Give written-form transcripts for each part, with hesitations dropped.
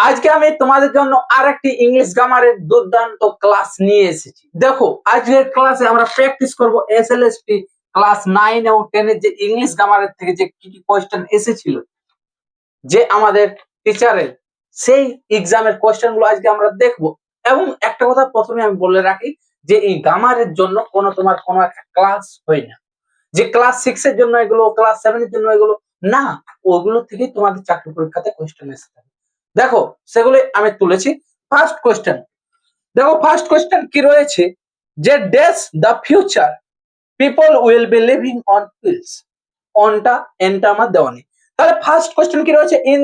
আজকে আমি তোমাদের জন্য আরেকটি ইংলিশ গ্রামারের দুর্দান্ত ক্লাস নিয়ে এসেছি। দেখো, আজকের ক্লাসে আমরা প্র্যাকটিস করব এসএলএসটি ক্লাস 9 এবং 10 এর যে ইংলিশ গ্রামারের থেকে যে কি কি কোশ্চেন এসেছিল, যে আমাদের টিচারের সেই এক্সামের কোশ্চেন গুলো আজকে আমরা দেখব। এবং একটা কথা প্রথমে আমি বলে রাখি যে এই গ্রামারের জন্য তোমার কোনো একটা ক্লাস হয় না, যে ক্লাস 6 এর জন্য এগুলো, ক্লাস 7 এর জন্য এগুলো না, ওগুলো থেকে তোমাদের চাকরি পরীক্ষাতে কোশ্চেন এসে থাকে। দেখো, সেগুলো আমি তুলেছি। ফার্স্ট কোশ্চেন দেখো, ফার্স্ট কোশ্চেন কি রয়েছে, যে dash the future people will be living on hills. অনটা এনটা আমার দেওয়া নেই। তাহলে ফার্স্ট কোশ্চেন কি রয়েছে, ইন।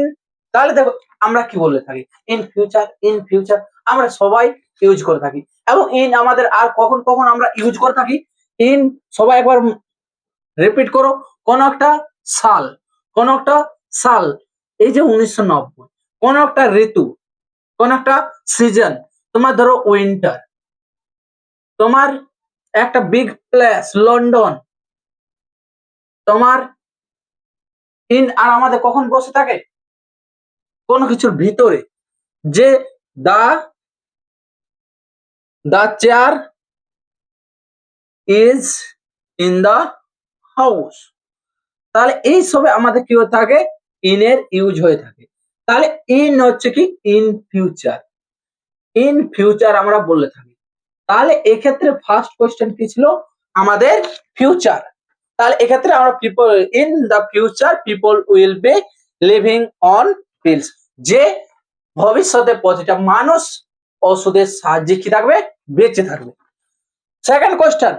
তাহলে দেখো, আমরা কি বলে থাকি, ইন ফিউচার। ইন ফিউচার আমরা সবাই ইউজ করে থাকি, এবং ইন আমাদের আর কখন কখন আমরা ইউজ করে থাকি। ইন সবাই একবার রিপিট করো, কোন একটা সাল, কোন একটা সাল, এই যে 1990, কোন একটা ঋতু, কোন একটা সিজন। তোমার ধরো উইন্টার, তোমার একটা বিগ প্লেস লন্ডন, তোমার ইন আর আমাদের কখন বসে থাকে কোনো কিছুর ভিতরে, যে the the chair is in the house. তাহলে এই সবে আমাদের কি হয়ে থাকে, ইনের ইউজ হয়ে থাকে। তাহলে ইন হচ্ছে কি, ইন ফিউচার। ইন ফিউচার আমরা বলে থাকি। তাহলে এক্ষেত্রে ফার্স্ট কোশ্চেন কি ছিল আমাদের, ফিউচার। তাহলে এক্ষেত্রে আমরা people in the future people will be living on pills, যে ভবিষ্যতে প্রতিটা মানুষ ওষুধের সাহায্যে কি থাকবে, বেঁচে থাকবে। সেকেন্ড কোশ্চেন,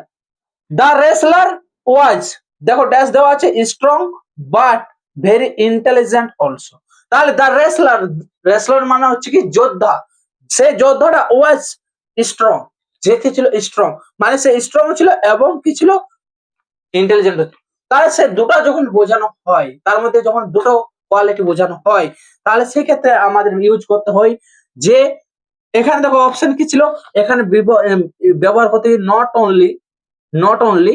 দা রেসলার ওয়াজ, দেখো ড্যাশ দেওয়া আছে, strong but very intelligent also. তাহলে দা রেসলার, রেসলার মানে হচ্ছে কি যোদ্ধা, সেই যোদ্ধাটা ওয়াজ স্ট্রং, যে কি ছিল স্ট্রং, মানে সে স্ট্রং ছিল এবং কি ছিল, ইন্টেলিজেন্ট। তাহলে সে দুটো যখন বোঝানো হয়, তার মধ্যে যখন দুটো কোয়ালিটি বোঝানো হয়, তাহলে সেক্ষেত্রে আমাদের ইউজ করতে হয় যে, এখানে দেখো অপশন কি ছিল, এখানে ব্যবহার করতে নট অনলি, নট অনলি,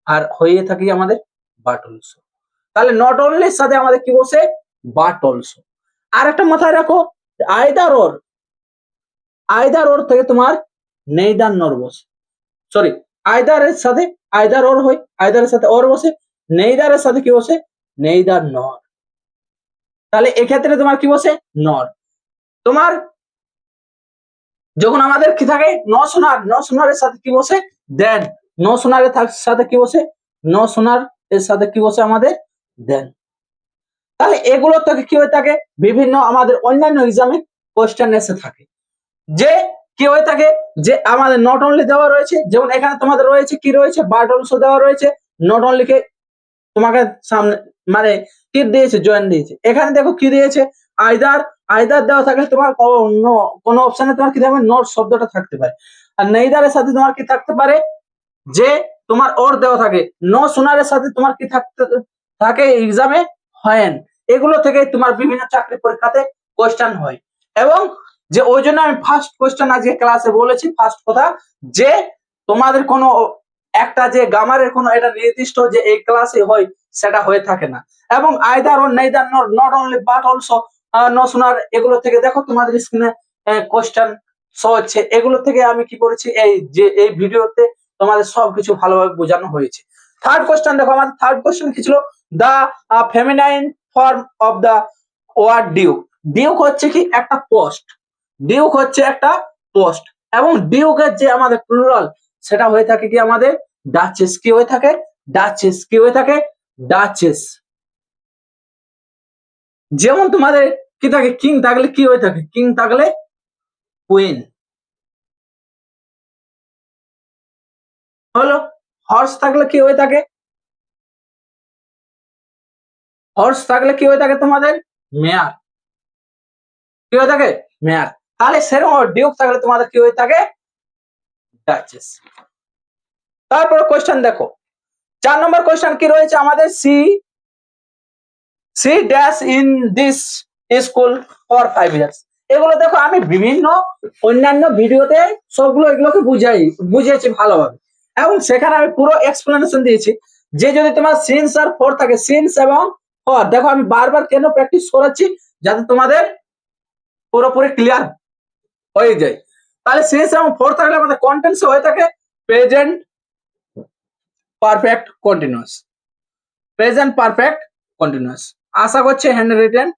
আর হয়ে থাকি আমাদের বাট অলসো। তাহলে নট অনলির সাথে আমাদের কি বসে, বাট অলসো। আর একটা মাথায় রাখো, আইদার ওর, আইদার ওর থেকে তোমার নেইদার নর বসে, সরি, আইদার এর সাথে আইদার ওর হয়, আইদার এর সাথে ওর বসে, নেইদার এর সাথে কি বসে, নেইদার নর। তাহলে এক্ষেত্রে তোমার কি বসে, নর। তোমার যখন আমাদের কি থাকে, ন সোনার, ন সোনারের সাথে কি বসে, দেন। ন সোনারের সাথে কি বসে, ন সোনার এর সাথে কি বসে আমাদের, দেন। তাহলে এগুলো থেকে কি হয়ে থাকে, বিভিন্ন আমাদের অন্যান্য এক্সামে কোশ্চেন এসে থাকে, যে কি হয়ে থাকে, যে আমাদের নট অনলি দেওয়া রয়েছে, যেমন এখানে তোমাদের রয়েছে কি রয়েছে, বাট অলসো দেওয়া রয়েছে, নট অনলি কে তোমাকে সামনে মানে টিপ দিয়েছে, জয়েন দিয়েছে। এখানে দেখো কি দিয়েছে, আইদার। আইদার দেওয়া থাকলে তোমার কোন অপশনে তোমার কি থাকবে, নট শব্দটা থাকতে পারে। আর নেইদারের সাথে তোমার কি থাকতে পারে, যে তোমার ওর দেওয়া থাকে। নো সোনারের সাথে তোমার কি থাকতে থাকে এক্সামে, হয়। এগুলো থেকে তোমার বিভিন্ন চাকরি পরীক্ষাতে কোশ্চেন হয়। এবং যে ওই জন্য আমি ফার্স্ট কোশ্চেন আজকে ক্লাসে বলেছি, ফার্স্ট কথা, যে তোমাদের কোনো একটা যে গ্রামারের কোনো এটা নির্দিষ্ট যে এই ক্লাসে হয়, সেটা হয়ে থাকে না। এবং either or neither not, not only but also, no sooner, এগুলো থেকে দেখো তোমাদের স্ক্রিনে কোশ্চেন শো হচ্ছে। এগুলো থেকে আমি কি করেছি, এই যে এই ভিডিওতে তোমাদের সবকিছু ভালোভাবে বোঝানো হয়েছে। থার্ড কোশ্চেন দেখো, আমাদের থার্ড কোশ্চেন কি ছিল, the feminine form of the word duke. Duke হচ্ছে কি একটা পোস্ট, ডিউক হচ্ছে একটা পোস্ট, এবং ডিউকের যে আমাদের প্লুরাল, সেটা হয়ে থাকে কি আমাদের ডাচেস। কি হয়ে থাকে, ডাচেস। কি হয়ে থাকে, ডাচেস। যেমন তোমাদের কি থাকে, কিং থাকলে কি হয়ে থাকে, কিং থাকলে কুইন হলো। হর্স থাকলে কি হয়ে থাকে, হর্স থাকলে কি হয়ে থাকে তোমাদের, মেয়ার। কি হয়ে থাকে, মেয়ার। তাহলে সেরকম ডিউক থাকলে তোমাদের কি হয়ে থাকে, ডাচেস। তারপরে কোশ্চেন দেখো, 4 নম্বর কোশ্চেন কি রয়েছে আমাদের, C dash in this school for 5 years. এগুলো দেখো আমি বিভিন্ন অন্যান্য ভিডিওতে সবগুলো এগুলোকে বুঝিয়েছি ভালোভাবে, এবং সেখানে আমি পুরো এক্সপ্লেনেশন দিয়েছি, যে যদি তোমার সিন্স আর ফর থাকে, সিন্স এবং ফর, দেখো আমি বারবার কেন প্র্যাকটিস করাচ্ছি, যাতে তোমাদের পুরোপুরি ক্লিয়ার হয়ে যায়। তাহলে সিন্স এবং ফর থাকলে আমাদের কন্টেন্টস হয়ে থাকে present perfect continuous. Present perfect continuous. আশা করছি হ্যান্ড রিটেন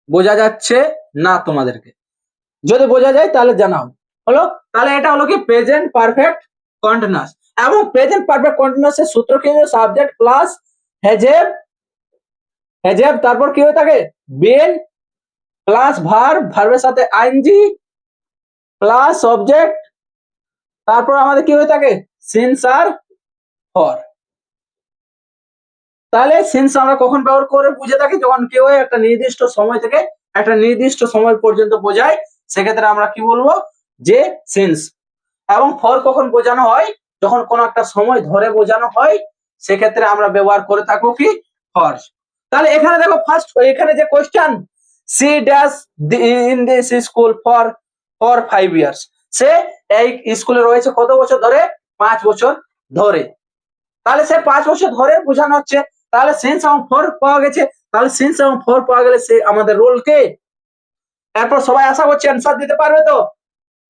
বোঝা যাচ্ছে না তোমাদেরকে? যদি বোঝা যায় তাহলে জানাও। হলো, তাহলে এটা হলো কি প্রেজেন্ট পারফেক্ট কন্টিনিউয়াস। এবং প্রেজেন্ট পারফেক্ট কন্টিনিউয়াস এর সূত্র কি? সাবজেক্ট প্লাস হ্যাজেভ, হ্যাজেভ তারপর কি হয়ে থাকে বিন প্লাস ভার্ব, ভার্বের সাথে আইএনজি প্লাস অবজেক্ট, তারপর আমাদের কি হয়ে থাকে সিন্স আর ফর। তাহলে সিন্স আমরা কখন ব্যবহার করে বুঝে থাকি? যখন কেউ একটা নির্দিষ্ট সময় থেকে একটা নির্দিষ্ট সময় পর্যন্ত বোঝায়, সেক্ষেত্রে আমরা কি বলবো যে সিন্স। এবং ফর কখন বোঝানো হয়? যখন কোনো একটা সময় ধরে বোঝানো হয়, সেক্ষেত্রে আমরা ব্যবহার করে থাকবো কি ফর। তাহলে এখানে দেখো ফার্স্ট এখানে যে question, she dash in this school for 5 years. সে এই স্কুলে রয়েছে কত বছর ধরে? 5 বছর ধরে। তাহলে সে 5 বছর ধরে বোঝানো হচ্ছে। তাহলে সিন্স এবং ফর পাওয়া গেছে। তাহলে সিন্স এবং ফর পাওয়া গেলে সে আমাদের রোল কে। এরপর সবাই আশা করছি অ্যান্সার দিতে পারবে তো?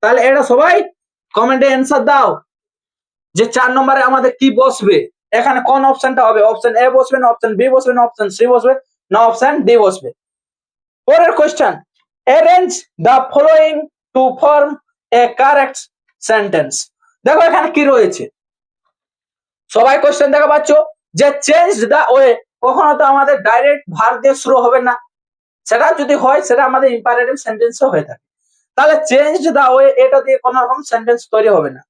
তাহলে এটা সবাই কমেন্টে অ্যান্সার দাও যে 4 নম্বরে আমাদের কি বসবে। এখানে কোন অপশনটা হবে? অপশন এ বসবে না অপশন বি বসবে না অপশন সি বসবে না অপশন ডি বসবে? পরের question, arrange the following to form a correct sentence. দেখো এখানে কি রয়েছে, সবাই কোশ্চেন দেখা পাচ্ছ যে চেঞ্জ দ্য ওয়ে। কখনো তো আমাদের ডাইরেক্ট ভার্ব দিয়ে শুরু হবে না, সেটা যদি হয় সেটা আমাদের ইম্পারেটিভ সেন্টেন্সও হয়ে থাকে। তাহলে চেঞ্জ দ্য ওয়ে এটা দিয়ে কোনো রকম সেন্টেন্স তৈরি হবে না,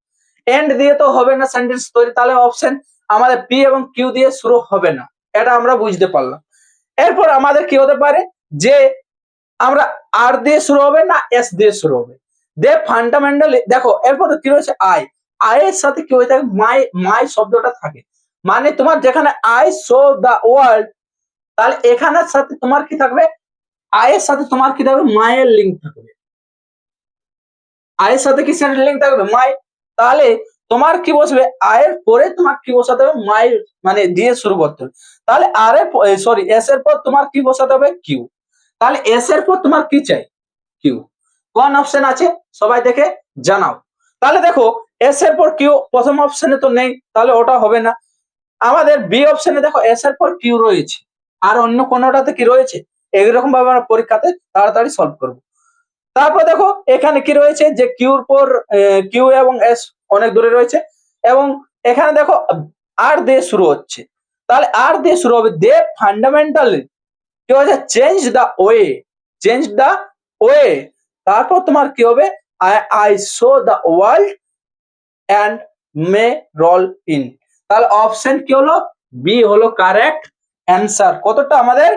এন্ড দিয়ে তো হবে না সেন্টেন্স তৈরি। তাহলে অপশন আমাদের পি এবং কিউ দিয়ে শুরু হবে না, এটা আমরা বুঝতে পারলাম। এরপর আমাদের কি হতে পারে যে আমরা আর দিয়ে শুরু হবে না এস দিয়ে শুরু হবে। দে ফান্ডামেন্টালি দেখো এরপর কি রয়েছে আই। আই এর সাথে কি হয়ে থাকে মাই, মাই শব্দটা থাকে। মানে তোমার যেখানে আই শো দা ওয়ার্ল্ড, তাহলে এখানের সাথে তোমার কি থাকবে? আয়ের সাথে তোমার কি থাকবে? মায়ের লিঙ্ক থাকবে। আয়ের সাথে কি লিঙ্ক থাকবে? মাই। তাহলে তোমার কি বসবে? আয়ের পরে তোমার কি বসাতে হবে? মাই মানে দিয়ে শুরু করতে হবে। তাহলে আর এর সরি এস এর পর তোমার কি বসাতে হবে? কিউ। তাহলে এস এর পর তোমার কি চাই? কিউ। কোন অপশন আছে সবাই দেখে জানাও। তাহলে দেখো এস এর পর কিউ প্রথম অপশনে তো নেই, তাহলে ওটা হবে না। আমাদের বি অপশনে দেখো এস এর পর কিউ রয়েছে, আর অন্য কোনোটাতে কি রয়েছে? এইরকম ভাবে আমরা পরীক্ষাতে তাড়াতাড়ি সলভ করব। তারপর দেখো এখানে কি রয়েছে যে কিউর পর কিউ এবং এস অনেক দূরে রয়েছে, এবং এখানে দেখো আর দিয়ে শুরু হচ্ছে। তাহলে আর দিয়ে শুরু হবে। দে ফান্ডামেন্টালি কি হচ্ছে? Change the way, change the way. তারপর তোমার কি হবে? I show the world and may roll in. তাহলে অপশন কি হলো? বি হলো কারেক্ট অ্যান্সার। কতটা আমাদের?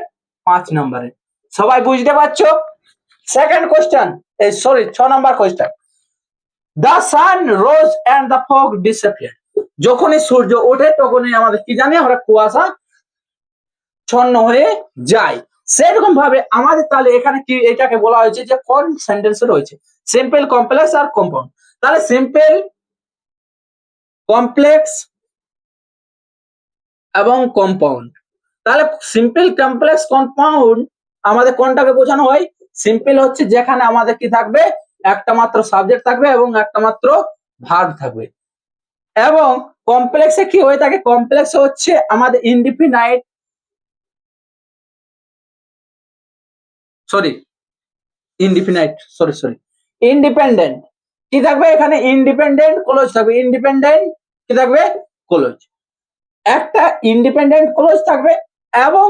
5 নম্বরে। সবাই বুঝতে পারছো? সেকেন্ড কোশ্চেন, এই sorry 6 number question, the sun rose and the fog disappeared. যখনই সূর্য ওঠে তখনই আমাদের কি জানি আমরা কুয়াশা ছন্ন হয়ে যায়। সেরকম ভাবে আমাদের তাহলে এখানে কি এটাকে বলা হয়েছে যে কোন সেন্টেন্সে রয়েছে? সিম্পল, কমপ্লেক্স আর কম্পাউন্ড। তাহলে সিম্পল, কমপ্লেক্স এবং কম্পাউন্ড। তাহলে সিম্পল, কমপ্লেক্স, কম্পাউন্ড আমাদের কোনটাকে বোঝানো হয়? সিম্পল হচ্ছে যেখানে আমাদের কি থাকবে? একটা মাত্র সাবজেক্ট থাকবে এবং একটা মাত্র ভার্ব থাকবে। এবং কমপ্লেক্সে কি হয়ে থাকে? কমপ্লেক্স হচ্ছে আমাদের indefinite sorry indefinite sorry independent কি থাকবে? এখানে ইন্ডিপেন্ডেন্ট ক্লোজ থাকবে। ইন্ডিপেন্ডেন্ট কি থাকবে? ক্লোজ। একটা ইন্ডিপেন্ডেন্ট ক্লোজ থাকবে এবং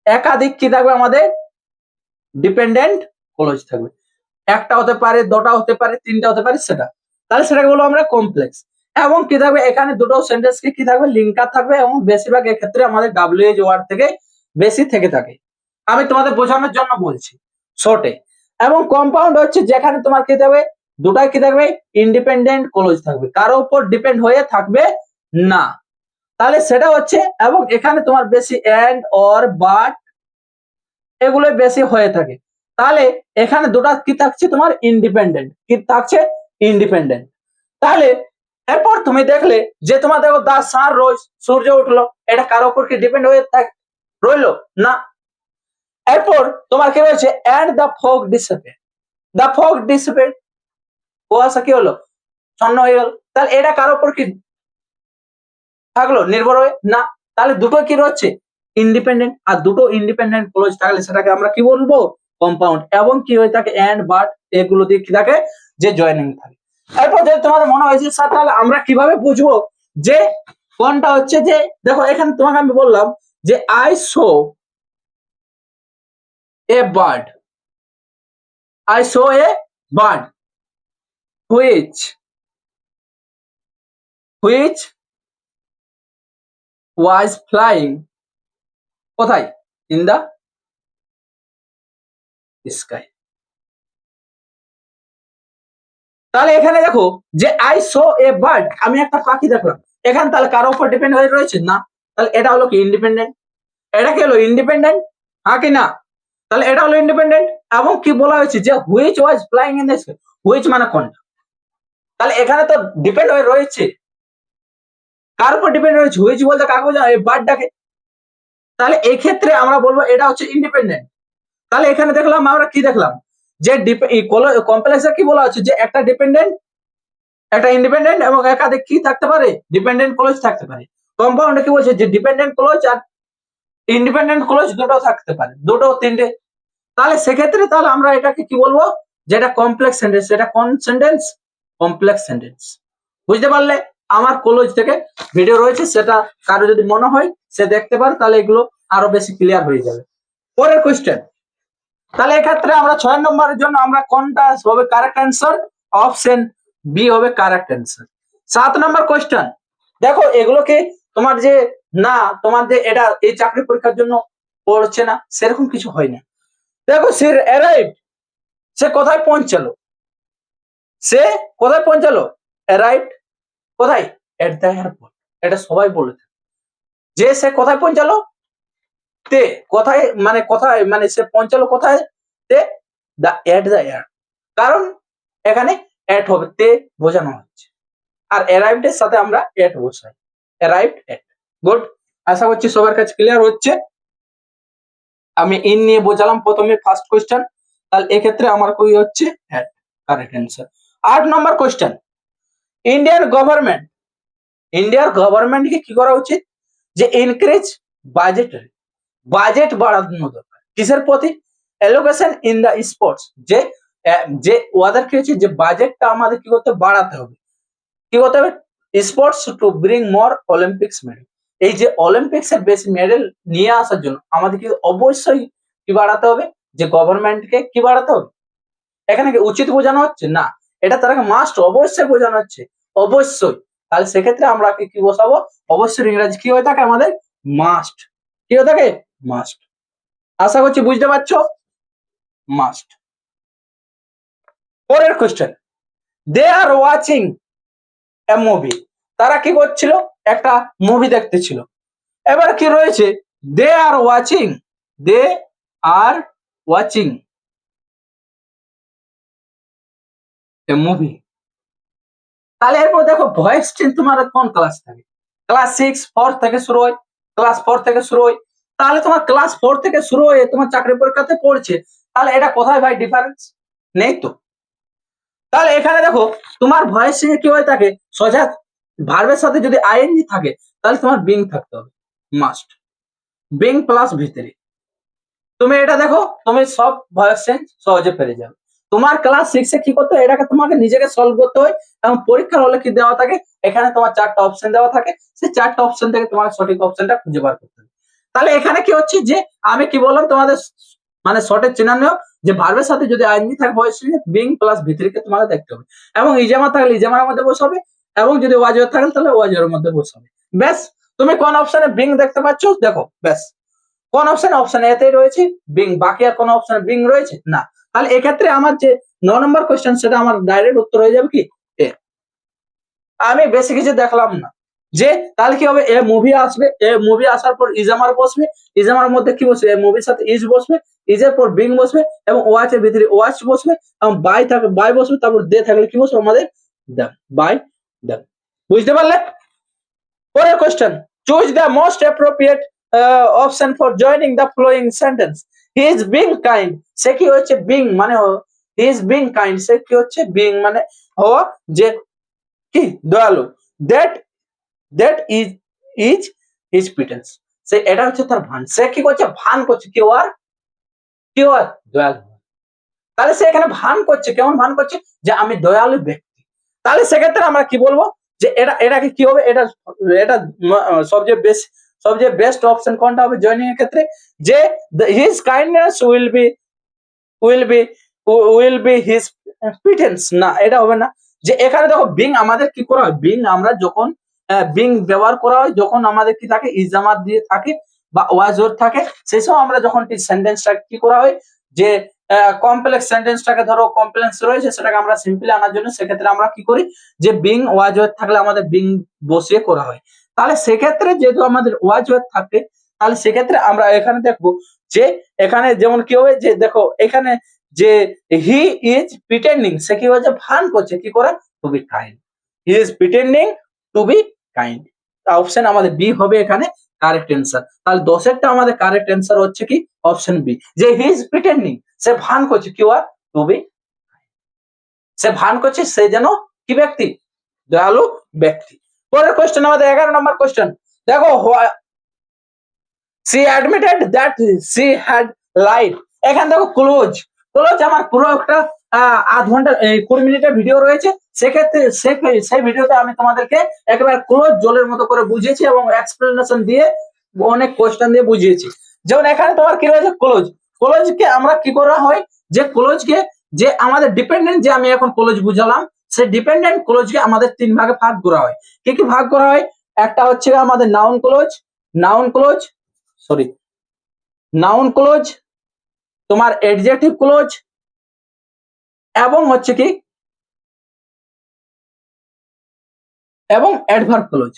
একাধিক কি থাকবে? আমাদের ডিপেন্ডেন্ট ক্লোজ থাকবে। একটা হতে পারে, দুটো হতে পারে, তিনটা হতে পারে, সেটা। তাহলে সেটাকে বলবো আমরা কমপ্লেক্স। এবং কি থাকবে? এখানে দুটো সেন্টেন্স কি থাকবে? লিঙ্কার থাকবে, এবং বেশিরভাগ এক্ষেত্রে আমাদের ডাব্লিউএইচ ওয়ার্ড থেকে বেশি থেকে থাকে। আমি তোমাদের বোঝানোর জন্য বলছি শর্টে। এবং কম্পাউন্ড হচ্ছে যেখানে তোমার কি থাকবে? দুটাই কি থাকবে? ইন্ডিপেন্ডেন্ট ক্লোজ থাকবে, কারো উপর ডিপেন্ড হয়ে থাকবে না। তাহলে সেটা হচ্ছে, এবং এখানে তোমার বেশি এন্ড অর বাট এগুলো বেশি হয়ে থাকে। তাহলে এখানে দুটা কি থাকছে? তোমার ইন্ডিপেন্ডেন্ট কি থাকছে? ইন্ডিপেন্ডেন্ট। তাহলে এরপর তুমি দেখলে যে তোমার দেখো দা সান রোজ, সূর্য উঠলো, এটা কারো উপর কি ডিপেন্ড হয়ে রইলো না। এরপর তোমার কি রয়েছে and the fog disappear, the fog disappear, কুয়াশা কি হলো ছন্ন হয়ে গেল। তাহলে এটা কার উপর কি থাকলো নির্ভর হয়ে না, তাহলে দুটো কি রয়েছে ইন্ডিপেন্ডেন্ট, আর দুটো ইন্ডিপেন্ডেন্ট ক্লোজ থাকলে সেটাকে আমরা কি বলবো কম্পাউন্ড। এবং কি হয়ে থাকে এন্ড বাট এগুলো দিয়ে কি থাকে যে জয়েনিং থাকে। এরপর যদি তোমাদের মনে হয়েছে স্যার তাহলে আমরা কিভাবে বুঝবো যে কোনটা হচ্ছে, যে দেখো এখানে তোমাকে আমি বললাম যে I so a bird, I so a bird which which was flying কোথায় ইন দা স্কাই। তাহলে এখানে দেখো যে আই সো এ বার্ড, আমি একটা পাখি দেখলাম, এখানে তাহলে কারোর উপর ডিপেন্ড হয়ে রয়েছে না, তাহলে এটা হলো কি ইন্ডিপেন্ডেন্ট, এটা কি হলো ইন্ডিপেন্ডেন্ট, হ্যাঁ কি না, তাহলে এটা হলো ইন্ডিপেন্ডেন্ট। এবং কি বলা হয়েছে যে which was flying in the sky, which মানে কোনটা, তাহলে এখানে তো ডিপেন্ড হয়ে রয়েছে, কার উপর ডিপেন্ড রয়েছে হুইচ বলতে কাকে বোঝায় এই বার্ডটাকে, তাহলে এই ক্ষেত্রে আমরা বলবো এটা হচ্ছে ইন্ডিপেন্ডেন্ট। তাহলে এখানে দেখলাম আমরা কি দেখলাম যে কমপ্লেক্সে কি বলা হচ্ছে যে একটা ডিপেন্ডেন্ট একটা ইন্ডিপেন্ডেন্ট এবং একাধিক কি থাকতে পারে ডিপেন্ডেন্ট ক্লোজ থাকতে পারে। কম্পাউন্ডে কি বলছে যে ডিপেন্ডেন্ট ক্লোজ আর ইন্ডিপেন্ডেন্ট ক্লোজ দুটো থাকতে পারে, দুটো তিনটে। তাহলে সেক্ষেত্রে তাহলে আমরা এটাকে কি বলবো যেটা কমপ্লেক্স সেন্টেন্স, এটা কোন সেন্টেন্স কমপ্লেক্স সেন্টেন্স। বুঝতে পারলে আমার কলেজ থেকে ভিডিও রয়েছে, সেটা কারো যদি মনে হয় সে দেখতে পারে, তাহলে এগুলো আরো বেশি ক্লিয়ার হয়ে যাবে। পরের কোশ্চেন, তাহলে এক্ষেত্রে আমরা 6 নম্বরের জন্য আমরা কোনটা হবে কারেক্ট অ্যান্সার, অপশন বি হবে কারেক্ট অ্যান্সার। 7 নম্বর কোশ্চেন, দেখো এগুলোকে তোমার যে না তোমার যে এটা এই চাকরি পরীক্ষার জন্য পড়ছে না সেরকম কিছু হয় না। দেখো সে অ্যারাইভ, সে কোথায় পৌঁছালো, সে কোথায় পৌঁছালো অ্যারাইভ কোথায় এট দ্য এয়ারপোর্ট, এটা সবাই বলে থাকে। যে সে কোথায় পৌঁছালো তে, কোথায় মানে কোথায় মানে সে পৌঁছালো কোথায় তে দা এট দ্য এয়ার, কারণ এখানে এট হবে তে বোঝানো হচ্ছে, আর অ্যারাইভড এর সাথে আমরা এট বসাই, অ্যারাইভড এট। গুড, আশা করছি সবার কাছে ক্লিয়ার হচ্ছে। আমি ইন নিয়ে বোঝালাম প্রথমে ফার্স্ট কোশ্চেন, তাহলে এক্ষেত্রে আমার কই হচ্ছে এট কারেক্ট অ্যান্সার। 8 নম্বর কোশ্চেন, ইন্ডিয়ান গভর্নমেন্ট, ইন্ডিয়ার গভর্নমেন্টকে কি করা উচিত যে ইনক্রিজ বাজেট, বাজেট বাড়ানো দরকার কিসের প্রতি এলোকেশন ইন দা স্পোর্টস, যে যে ওদের কি হচ্ছে যে বাজেটটা আমাদের কি করতে বাড়াতে হবে, কি করতে হবে sports to bring more Olympics medal, এই যে অলিম্পিক্স এর বেশি মেডেল নিয়ে আসার জন্য আমাদের কি অবশ্যই কি বাড়াতে হবে যে গভর্নমেন্টকে কি বাড়াতে হবে। এখানে কি উচিত বোঝানো হচ্ছে না, এটা তারা মাস্ট অবশ্যই বোঝানো হচ্ছে অবশ্যই। তাহলে সেক্ষেত্রে আমরা কি বসাবো অবশ্যই ইংরেজি কি হয়ে থাকে আমাদের মাস্ট, কি হয়ে থাকে মাস্ট। আশা করছি বুঝতে পারছো মাস্ট। পরের question, they are watching a movie, তারা কি করছিল একটা মুভি দেখতেছিল। এবার কি রয়েছে they are watching, they are watching a movie. তাহলে এরপর দেখো ভয়েস চেঞ্জ তোমার কোন ক্লাস থাকে, ক্লাস 6 4 থেকে শুরু হয়, ক্লাস 4 থেকে শুরু হয়। তাহলে তোমার ক্লাস 4 থেকে শুরু হয়ে তোমার চাকরি পরীক্ষাতে পড়ছে, তাহলে এটা কোথায় ভাই ডিফারেন্স নেই তো। তাহলে এখানে দেখো তোমার ভয়েস চেঞ্জে কি হয়ে থাকে সোজা ভার্বের সাথে যদি আইএনজি থাকে তাহলে তোমার বিং থাকতে হবে মাস্ট, বিং প্লাস ভিতরে। তুমি এটা দেখো তুমি সব ভয়েস চেঞ্জ সহজে পেরে যাবে। তোমার ক্লাস 6 এ কি করতে হয় এটাকে তোমাকে নিজেকে সলভ করতে হয়, এবং পরীক্ষার হলে কি দেওয়া থাকে এখানে তোমার 4টা অপশন দেওয়া থাকে, সেই 4টা অপশন থেকে তোমার সঠিক অপশনটা খুঁজে বার করতে হবে। তাহলে এখানে কি হচ্ছে যে আমি কি বললাম তোমাদের মানে শর্টের চিহ্ন যে ভার্বের সাথে যদি আইএনজি থাকে ভয়েস চেঞ্জে বিং প্লাস ভিতরিকে তোমাকে দেখতে হবে, এবং ইজামা থাকলে ইজামার মধ্যে বসাবে, এবং যদি ওয়াজর থাকে তাহলে ওয়াজরের মধ্যে বসাবে। ব্যাস, তুমি কোন অপশনে বিং দেখতে পাচ্ছ দেখো ব্যাস, কোন অপশন অপশন এতেই রয়েছে বিং, বাকি আর কোন অপশন বিং রয়েছে না। তাহলে এক্ষেত্রে আমার যে 9 নম্বর কোশ্চেন সেটা আমার ডাইরেক্ট উত্তর হয়ে যাবে কি এ। আমি বেশি কিছু দেখলাম না, যে তাহলে কি হবে এ মুভি আসবে, এ মুভি আসার পর ইজামার বসবে, ইজামার মধ্যে কি বসবে এ মুভির সাথে ইজ বসবে, ইজের পর বিং বসবে, এবং ওয়াচ এর ভিতরে ওয়াচ বসবে, এবং বাই থাকবে বাই বসবে, তারপর দে থাকলে কি বসবে আমাদের দেম, বাই দেম। বুঝতে পারলে। পরের question, choose the most appropriate option for joining the following sentence, he is being kind, সে কি হচ্ছে বিং মানে হি ইজ বিং কাইন্ড, সে কি হচ্ছে বিং মানে হওয়া, যে কি দয়ালু। That that is is his pretence, সে এটা হচ্ছে তার ভান, সে কি করছে ভান করছে কি ওর দয়ালু। তাহলে সে এখানে ভান করছে, কেমন ভান করছে, যে আমি দয়ালু ব্যক্তি। তাহলে সেক্ষেত্রে আমরা কি বলবো, যে এটাকে কি হবে, এটা সবচেয়ে বেস্ট অপশন কোনটা হবে জয়নিং এর ক্ষেত্রে, যে his kindness will be his pretence, না এটা হবে না। যে এখানে দেখো বিং আমাদের কি করা হয়, বিং আমরা যখন বিং ব্যবহার করা হয় যখন আমাদের কি থাকে ইজামাত দিয়ে থাকে বা ওয়াজ ওর থাকে, সেই সময় আমরা যখন সেন্টেন্সটা কি করা হয়, যে কমপ্লেক্স সেন্টেন্সটাকে ধরো কমপ্লেক্স রয়েছে সেটাকে আমরা সিম্পলি আনার জন্য সেক্ষেত্রে আমরা কি করি, যে বিং ওয়াজ ওয়ের থাকলে আমাদের বিং বসিয়ে করা হয়। তাহলে সেক্ষেত্রে যেহেতু আমাদের ওয়াজ ওয়ের থাকে, তাহলে সেক্ষেত্রে আমরা এখানে দেখবো যে এখানে যেমন কি হবে, যে দেখো এখানে যে হি ইজ প্রিটেন্ডিং, সে কি হচ্ছে ভান করছে কি করে, to be kind, he is pretending to be kind. Option আমাদের বি হবে এখানে কারেক্ট অ্যান্সার। তাহলে 10 আমাদের কারেক্ট অ্যান্সার হচ্ছে কি অপশন বি, যে হি ইজ প্রিটেন্ডিং, সে ভান করছে কি ওয়ার টু বি, সে ভান করছে সে যেন কি ব্যক্তি, দয়ালু ব্যক্তি। পরের কোশ্চেন আমাদের 11 নম্বর কোশ্চেন, দেখো she admitted that she had lied, এখানে দেখো ক্লোজ আমার পুরো একটা আধ ঘন্টা 20 মিনিটের ভিডিও রয়েছে, সেক্ষেত্রে সেই ভিডিওতে আমি তোমাদেরকে একেবারে ক্লোজ জলের মতো করে বুঝিয়েছি এবং এক্সপ্লেনেশন দিয়ে অনেক কোশ্চেন দিয়ে বুঝিয়েছি। যেমন এখানে তোমার কি রয়েছে ক্লোজকে আমরা কি করা হয়, যে ক্লোজকে যে আমাদের ডিপেন্ডেন্ট, যে আমি এখন ক্লোজ বুঝালাম, সেই ডিপেন্ডেন্ট ক্লোজকে আমাদের 3 ভাগে ভাগ করা হয়। কি কি ভাগ করা হয়, একটা হচ্ছে আমাদের নাউন ক্লোজ, তোমার এডজেক্টিভ ক্লোজ, এবং হচ্ছে কি এবং অ্যাডভার্ব ক্লোজ।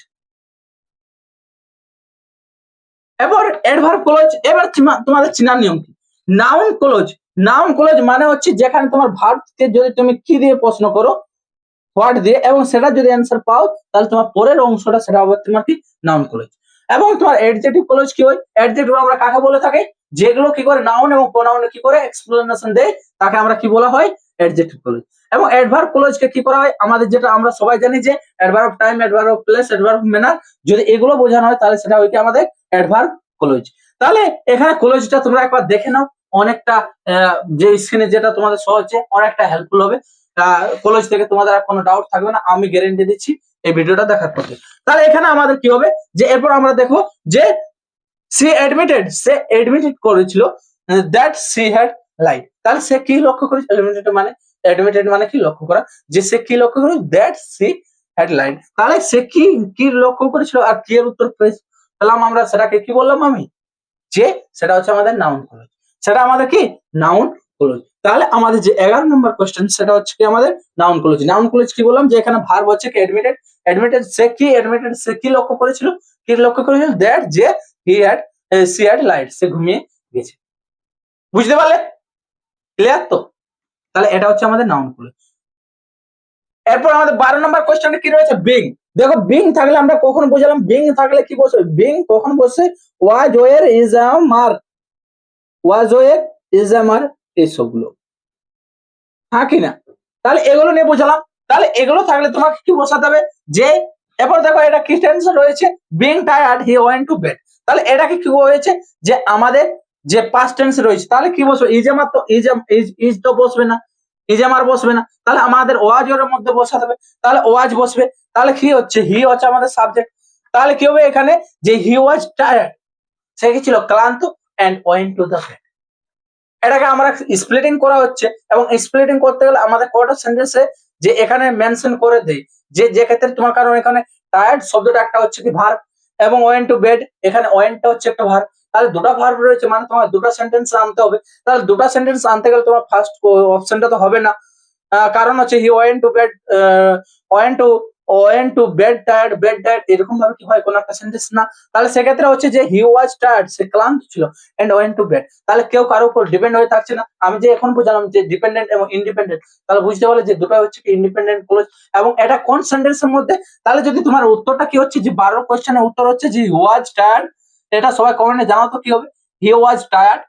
এবার অ্যাডভার্ব ক্লোজ, এবার তোমাদের চেনার নিয়ম কি, নাউন ক্লোজ মানে হচ্ছে যেখানে তোমার ভার্বকে যদি তুমি কি দিয়ে প্রশ্ন করো, হোয়াট দিয়ে, এবং সেটা যদি অ্যান্সার পাও তাহলে তোমার পরের অংশটা সেটা হবে তোমার কি নাউন ক্লোজ। এবং তোমার অ্যাডজেক্টিভ ক্লোজ কি হয়, অ্যাডজেক্টিভ আমরা কাকে বলে থাকি, যেগুলো কি করে নাউন এবং প্রোনাউনে কি করে এক্সপ্লেনেশন দেয় তাকে আমরা কি বলা হয় অ্যাডজেক্টিভ ক্লোজ। এবং অ্যাডভার্ব ক্লোজকে কি করা হয়, আমাদের যেটা আমরা সবাই জানি যে adverb of time, adverb of place, adverb of manner, যদি এগুলো বোঝানো হয় তাহলে সেটা হয় কি আমাদের অ্যাডভার্ব ক্লোজ। তাহলে এখানে ক্লোজটা তোমরা একবার দেখে নাও, অনেকটা যে স্ক্রিনে যেটা তোমাদের শো হচ্ছে অনেকটা হেল্পফুল হবে, কলেজ থেকে তোমাদের আর কোনো ডাউট থাকবে না, আমি গ্যারেন্টি দিচ্ছি এই ভিডিওটা দেখার পরে। তাহলে এখানে আমাদের কি হবে, যে এরপর আমরা দেখো যে সে এডমিটেড করেছিল দ্যাট সি হ্যাড লাইড, তাহলে সে কি লক্ষ্য করেছিল, এডমিটেড মানে কি লক্ষ্য করা, যে সে কি লক্ষ্য করে দ্যাট সি হ্যাড লাইড, তাহলে সে কি লক্ষ্য করেছিল আর কি এর উত্তর পেলাম আমরা, সেটাকে কি বললাম আমি, যে সেটা হচ্ছে আমাদের নাউন ক্লোজ, সেটা আমাদের কি নাউন ক্লোজ। তাহলে আমাদের যে 11 নম্বর কোশ্চেন সেটা হচ্ছে কি আমাদের নাউন ক্লোজ কি বললাম, যে এখানে ভার্ব হচ্ছে কি এডমিটেড সে কি লক্ষ্য করেছিল, দ্যাট যে সি হ্যাড লাইট, সে ঘুমিয়ে গেছে। বুঝতে পারলে, ক্লিয়ার তো? তাহলে এটা হচ্ছে আমাদের নাউন ক্লোজ। এরপর আমাদের 12 নম্বর কোশ্চেনে কি রয়েছে, বিং। দেখো বিং থাকলে আমরা কখন বুঝলাম, বিং থাকলে কি বসে, বিং কখন বসে, ওয়াজ ওয়ার ইজ আ মার, এইসবগুলো হ্যাঁ কি না, তাহলে এগুলো নিয়ে বুঝলাম। তাহলে এগুলো থাকলে তোমাকে কি বসাতে হবে, যে এরপর দেখো এটা কি টেন্স রয়েছে, being tired he went to bed, তাহলে এটাকে কি হয়েছে, যে আমাদের যে পাস্ট টেন্স রয়েছে তাহলে কি বসবে, ইজ তো বসবে না, ইজামার বসবে না, তাহলে আমাদের ওয়াজ এর মধ্যে বসাতে হবে, তাহলে ওয়াজ বসবে, তাহলে কি হচ্ছে হি হচ্ছে আমাদের সাবজেক্ট, তাহলে কি হবে এখানে, যে হি ওয়াজ টায়ার্ড, সে কি ছিল ক্লান্ত, and went to the bed. এটাকে আমরা স্প্লিটিং করা হচ্ছে, এবং স্প্লিটিং করতে গেলে আমাদের কটা সেন্টেন্সে যে এখানে মেনশন করে দেই, যে ক্ষেত্রে তোমার, কারণ এখানে টায়ার্ড শব্দটা একটা হচ্ছে কি ভার্ব, এবং ওয়েন্ট টু বেড এখানে ওয়েন্টটা হচ্ছে একটা ভার্ব, তাহলে দুটো ভার্ব রয়েছে মানে তোমার দুটো সেন্টেন্স আনতে হবে, তাহলে দুটো সেন্টেন্স আনতে গেলে তোমার ফার্স্ট অপশনটা তো হবে না, কারণ হচ্ছে he went to bed, went to bed tired এরকম ভাবে কি হয় কোন একটা সেন্টেন্স না, তাহলে সেক্ষেত্রে হচ্ছে যে হি ওয়াজ টায়ার্ড, সে ক্লান্ত ছিল, এন্ড ওয়েন্ট টু বেড, তাহলে কেউ কারোর উপর ডিপেন্ড হয়ে থাকছে না। আমি যে এখন বুঝলাম যে ডিপেন্ডেন্ট এবং ইন্ডিপেন্ডেন্ট, তাহলে বুঝতে পারলে যে দুটো হচ্ছে কি ইন্ডিপেন্ডেন্ট ক্লোজ, এবং এটা কোন সেন্টেন্সের মধ্যে, তাহলে যদি তোমার উত্তরটা কি হচ্ছে, যে 12 কোশ্চেনের উত্তর হচ্ছে যে হি ওয়াজ টায়ার্ড, এটা সবাই কমেন্টে জানাও তো কি হবে, he was tired,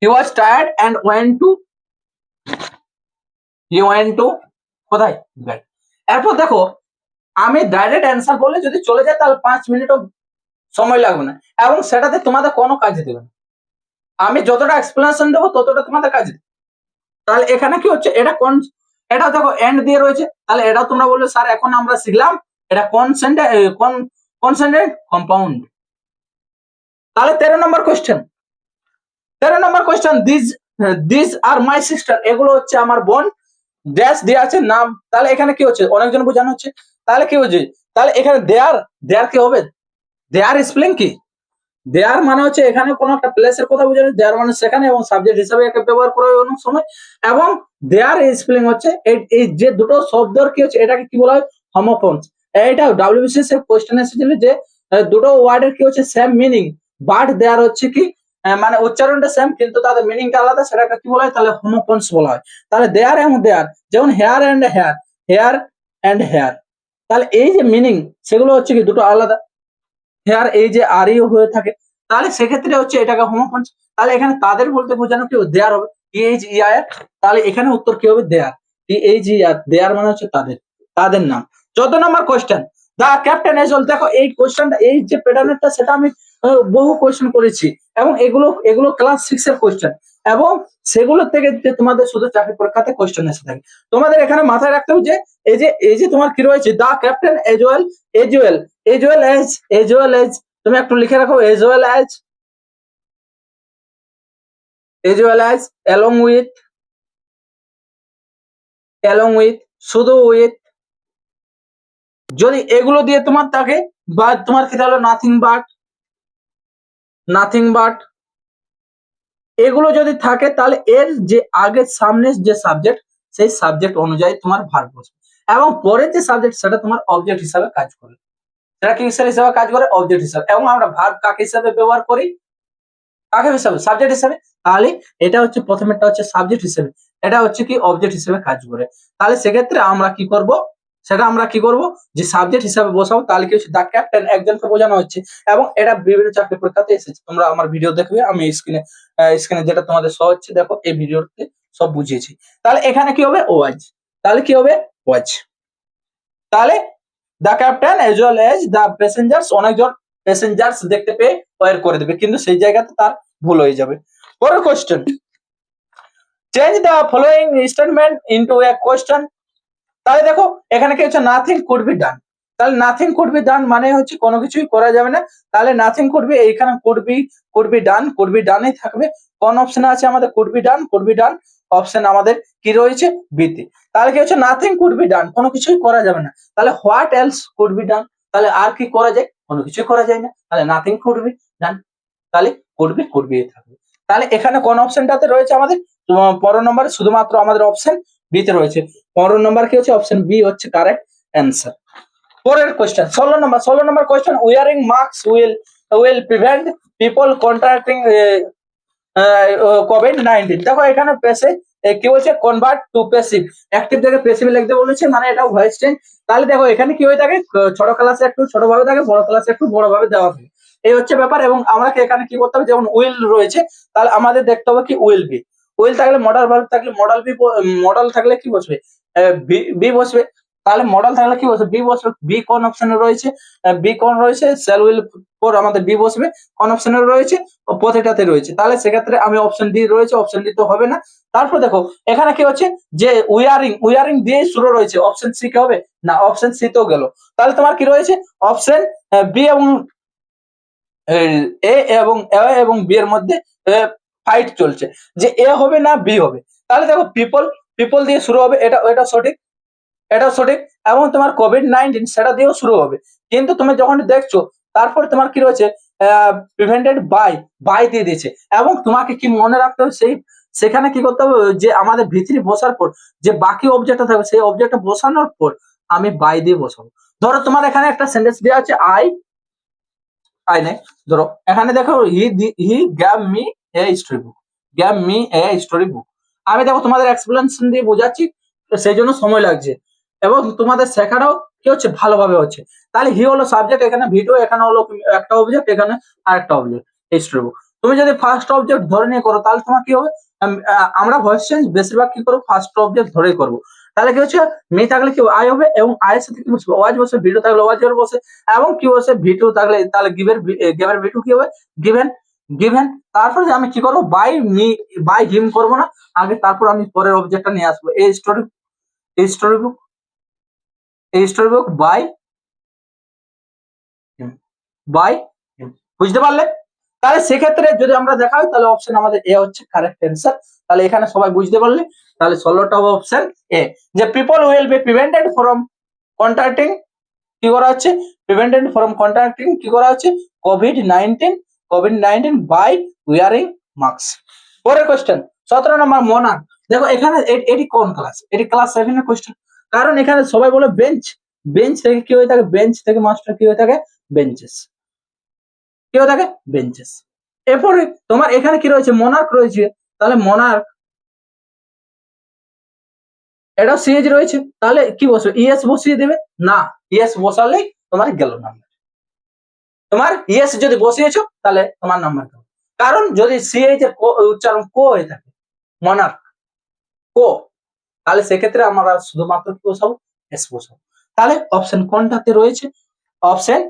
he was tired and went to কোথায় বেড। এরপর দেখো আমি ডাইরেক্ট অ্যান্সার বলে যদি চলে যায় তাহলে 5 মিনিটও সময় লাগবে না এবং সেটাতে তোমাদের কোনো কাজে দেবে না। আমি যতটা এক্সপ্লেনেশন দেবো ততটা তোমাদের কাজে দেবে। তাহলে এখানে কি হচ্ছে, এটা দেখো এন্ড দিয়ে রয়েছে, তাহলে এটাও তোমরা বলবে স্যার এখন আমরা শিখলাম এটা কনসেন্ট্রেট কম্পাউন্ড। তাহলে 13 নম্বর question this are my sister, এগুলো হচ্ছে আমার বোন, ড্যাশ দিয়ে আছে নাম। তাহলে এখানে কি হচ্ছে, অনেকজন বোঝানো হচ্ছে। তাহলে কি হচ্ছে, তাহলে এখানে দেয়ার কি হবে, দেয়ার স্পেলিং কি, দেয়ার মানে হচ্ছে এখানে কোনো একটা প্লেসের কথা বোঝানো, দেয়ার মানে সেখানে, এবং সাবজেক্ট হিসাবে একটা ব্যবহার করা হয় অনেক সময়। এবং দেয়ার স্পেলিং হচ্ছে এই যে দুটো শব্দর কি হচ্ছে এটাকে কি বলা হয়, হোমোফোনস। এইটা ডাব্লিউবিসিএস এর কোশ্চেন এসেছিল যে দুটো ওয়ার্ডের কি হচ্ছে সেম মিনিং, বাট দেয়ার হচ্ছে কি মানে উচ্চারণটা সেম কিন্তু তাদের মিনিংটা আলাদা, সেটাকে কি বলা হয়, তাহলে হোমোফোনস বলা হয়। তাহলে দেয়ার এবং দেয়ার, যেমন হেয়ার অ্যান্ড হেয়ার, তাহলে এই যে মিনিং সেগুলো হচ্ছে কি দুটো আলাদা। হেয়ার এই যে আর ইউ হয়ে থাকে, তাহলে সেক্ষেত্রে হচ্ছে এটাকে হোমোফোনস। তাহলে এখানে তাদের বলতে বোঝানো কি দেয়ার হবে THEIR, তাহলে এখানে উত্তর কি হবে দেয়ার, THEIR, দেয়ার মানে হচ্ছে তাদের নাম। 14 নম্বর কোশ্চেন, দা ক্যাপ্টেন এজ ওয়েল। দেখো এই কোশ্চেনটা, এই যে প্যাটার্নটা সেটা আমি বহু কোশ্চেন করেছি এবং এগুলো ক্লাস 6 এর কোশ্চেন, এবং সেগুলোর থেকে যে তোমাদের শুধু চাকরি পরীক্ষাতে কোশ্চেন এসে থাকে। তোমাদের এখানে মাথায় রাখতে হবে যে এই যে তোমার কি রয়েছে, দা ক্যাপ্টেন এজ ওয়েল এজ, তুমি একটু লিখে রাখো as well as along with, শুধু উইথ, যদি এগুলো দিয়ে তোমার থাকে, বা তোমার কি তাহলে নাথিং বাট, এগুলো যদি থাকে তাহলে এর যে আগের সামনের যে সাবজেক্ট সেই সাবজেক্ট অনুযায়ী তোমার ভার্ব বসবে, এবং পরের যে সাবজেক্ট সেটা তোমার অবজেক্ট হিসাবে কাজ করে। সেটা কি হিসাবে কাজ করে, অবজেক্ট হিসাবে। এবং আমরা ভার্ব কাকে হিসাবে ব্যবহার করি, কাকে হিসাবে, সাবজেক্ট হিসাবে। তাহলে এটা হচ্ছে প্রথমেরটা হচ্ছে সাবজেক্ট হিসেবে, এটা হচ্ছে কি অবজেক্ট হিসেবে কাজ করে। তাহলে সেক্ষেত্রে আমরা কি করব, যে সাবজেক্ট হিসাবে বসাবো। তাহলে কি হচ্ছে, দা ক্যাপ্টেন একজনকে বোঝানো হচ্ছে, এবং এটা বিভিন্ন চাকরি পরীক্ষাতে এসেছে। তোমরা আমার ভিডিও দেখবে, আমি স্ক্রিনে যেটা তোমাদের শো হচ্ছে দেখো, এই ভিডিওতে সব বুঝিয়েছি। তাহলে এখানে কি হবে, ওয়াজ, তাহলে কি হবে ওয়াজ। তাহলে দা ক্যাপ্টেন এজ ওয়েল এজ দা প্যাসেঞ্জার্স, অনেকজন প্যাসেঞ্জার্স দেখতে পেয়ে ওয়ার করে দেবে, কিন্তু সেই জায়গাতে তার ভুল হয়ে যাবে। পরের question, change the following statement into a question. তাহলে দেখো এখানে কি হচ্ছে, নাথিং কুড বি ডান। তাহলে নাথিং কুড বি ডান মানে হচ্ছে কোনো কিছুই করা যাবে না। তাহলে নাথিং কুড বি, এইখানে কুড বি ডানই থাকবে। কোন অপশন আছে আমাদের, কুড বি ডান অপশন আমাদের কি রয়েছে, বিতে। তাহলে কি হচ্ছে, নাথিং কুড বি ডান, কোনো কিছুই করা যাবে না। তাহলে what else could be done, তাহলে আর কি করা যায়, কোনো কিছুই করা যায় না। তাহলে নাথিং কুড বি ডান, তাহলে কুড বি থাকবে। তাহলে এখানে কোন অপশনটাতে রয়েছে আমাদের, 15 নম্বরে শুধুমাত্র আমাদের অপশন বি তে রয়েছে। 15 নম্বর কি হচ্ছে, অপশন বি হচ্ছে কারেক্ট অ্যান্সার। পরের question 16 number question, wearing mask will prevent people contracting COVID-19. দেখো এখানে কি বলছে, কনভার্ট টু প্যাসিভ, অ্যাক্টিভ থেকে প্যাসিভ লিখতে বলেছে, মানে এটা ভয়েস চেঞ্জ। তাহলে দেখো এখানে কি হয়ে থাকে, ছোট ক্লাসে একটু ছোট ভাবে থাকে, বড় ক্লাসে একটু বড় ভাবে দেওয়া থাকে, এই হচ্ছে ব্যাপার। এবং আমাকে এখানে কি করতে হবে, যেমন উইল রয়েছে, তাহলে আমাদের দেখতে হবে কি উইল থাকলে মডাল ভার্ব থাকলে মডাল থাকলে কি বসবে, বি বসবে। তাহলে মডাল থাকলে কি বসবে, বি বসবে। বি কোন অপশনে রয়েছে, শ্যাল উইল পর আমাদের বি বসবে। কোন অপশনে রয়েছে, প্রতিটাতে রয়েছে। তাহলে সেক্ষেত্রে আমি অপশন ডি রয়েছে, অপশন ডি তো হবে না। তারপর দেখো এখানে কি হচ্ছে, যে উইয়ারিং দিয়ে শুরু রয়েছে, অপশন সি কে হবে না, অপশন সি তো গেল। তাহলে তোমার কি রয়েছে, অপশন বি এবং এ এবং বি এর মধ্যে ফাইট চলছে, যে এ হবে না বি হবে। তাহলে দেখো পিপল দিয়ে শুরু হবে, এটা সঠিক। এবং তোমার কোভিড-19 সেটা দিয়েও শুরু হবে, কিন্তু তুমি যখন দেখছো তারপর তোমার কি রয়েছে, প্রিভেন্টেড বাই দিয়ে দিয়েছে। এবং তোমাকে কি মনে রাখতে হবে, সেখানে কি করতে হবে, যে আমাদের ভিতরি বসার পর যে বাকি অবজেক্টটা থাকবে, সেই অবজেক্টটা বসানোর পর আমি বাই দিয়ে বসাবো। ধরো তোমার এখানে একটা সেন্টেন্স দেওয়া আছে, আই নাই, ধরো এখানে দেখো হি gave me a story book. আমি দেখো তোমাদের এক্সপ্লেনেশন দিয়ে বোঝাচ্ছি, তো সেই জন্য সময় লাগছে, এবং তোমাদের শেখাটাও কি হচ্ছে, ভালোভাবে হচ্ছে। তাহলে হি হলো সাবজেক্ট, এখানে ভিডিও, এখানে হলো একটা অবজেক্ট, এখানে আরেকটা অবজেক্ট, স্টোরি বুক। তুমি যদি ফার্স্ট অবজেক্ট ধরে নিয়ে করো তাহলে তোমার কি হবে, আমরা ভয়েস চেঞ্জ বেশিরভাগ কি করবো ফার্স্ট অবজেক্ট ধরেই করবো। তাহলে কি হচ্ছে মি থাকলে কি আই হবে, এবং আই এর সাথে কি বসবে ওয়াজ বসে, ভিডিও থাকলে ওয়াজ এর বসে, এবং কি বসে ভিডিও থাকলে তাহলে গিভের ভিডিও কি হবে গিভেন গিভেন। তারপরে আমি কি করবো বাই মি বাই হিম করবো না আগে, তারপর আমি পরের অবজেক্টটা নিয়ে আসবো এই স্টোরি বুক বাই বাই বুঝতে পারলে। তাহলে সেক্ষেত্রে যদি আমরা দেখাই তাহলে অপশন আমাদের এ হচ্ছে কারেক্ট অ্যান্সার। তাহলে এখানে সবাই বুঝতে পারলে, তাহলে 16টা হবে অপশন এ, যে people will B prevented from contracting কি করা হচ্ছে, প্রিভেন্টেড ফ্রম কন্ট্রাক্টিং কি করা হচ্ছে কোভিড-19 বাই উইয়ারিং মাস্ক। পরের কোশ্চেন 17 নম্বর মোনার্ক। দেখো এখানে এটি কোন ক্লাস, এটি ক্লাস 7 এর কোশ্চেন, কারণ এখানে সবাই বলে বেঞ্চ থেকে কি হয়ে থাকে, বেঞ্চ থেকে মাস্টার কি হয়ে থাকে বেঞ্চেস, কি হয়ে থাকে বেঞ্চেস। এরপরে তোমার এখানে কি রয়েছে মোনার্ক রয়েছে, তাহলে মোনার্ক এটা সিএজ রয়েছে, তাহলে কি বসবে ইএস বসিয়ে দেবে না, ইএস বসালেই তোমার গেল নাম্বার, তোমার ইএস যদি বসিয়েছো তাহলে তোমার নাম্বার দেবো, কারণ যদি সিএইচ এর উচ্চারণ কো হয়ে থাকে মোনার্ক কো, তাহলে সেক্ষেত্রে আমরা শুধুমাত্র কি বসাবো এস বসাবো। তাহলে অপশন কোনটাতে রয়েছে, অপশন